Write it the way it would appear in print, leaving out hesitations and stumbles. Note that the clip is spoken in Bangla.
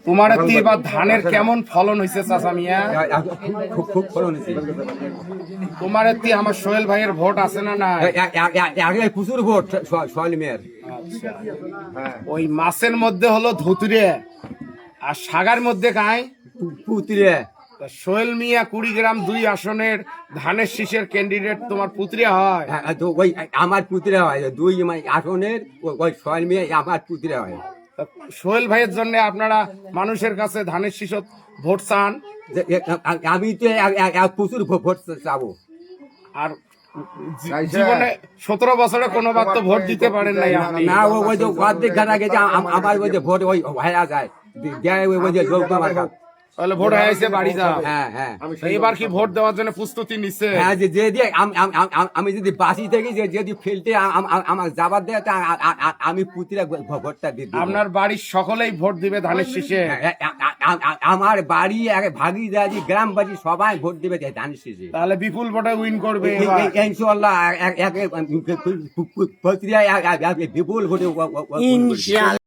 তোমার এবার ধানের কেমন ফলন হয়েছে চাচা মিয়া? খুব ফলন হয়েছে। তোমার আমার সোহেল ভাইয়ের ভোট আছে না না? প্রচুর ভোট সোহেল মেয়ের। ওই মাছের মধ্যে হলো ধুতুরে আর সাগার মধ্যে কায় পুতিরে। সোহেল মিয়া 20 গ্রাম 2 আসনের ধানের শীষের ক্যান্ডিডেট তোমার পুত্রিয়া হয়। ওই আমার পুতিরে হয় 2 আসনের, ওই সোহেল মেয়ে আমার পুতিরে হয়। তা সোহেল ভাইয়ের জন্য আপনারা মানুষের কাছে ধানের শীষ ভোট চান? আমি তো প্রচুর ভোট চাবো। আর জীবনে 17 বছরে কোনোবার তো ভোট দিতে পারেন নাই আপনি। না, ওই যে অর্ধেক ঘাটা গেছে আমার, ওই যে ভোট ওই হয়ে যায়, ওই যে লোক আমার। তাহলে ভোট হয়েছে বাড়ি যাও। হ্যাঁ হ্যাঁ। এবার কি ভোট দেওয়ার জন্য প্রস্তুতি নিচ্ছে? হ্যাঁ, যে দিয়ে আমি যদি বাসি থাকি, যদি ফিল্ডে আমার যাবার দেয়, আমি পুতিরা ভোটটা দিই। আপনার বাড়ির সকলেই ভোট দিবে ধানের শীষে? আমার বাড়ি ভাগি দাদি গ্রামবাসী সবাই ভোট দিবে ধানের শীষে। তাহলে বিপুল ভোটে উইন করবে ইনশাআল্লাহ। বিপুল ভোটে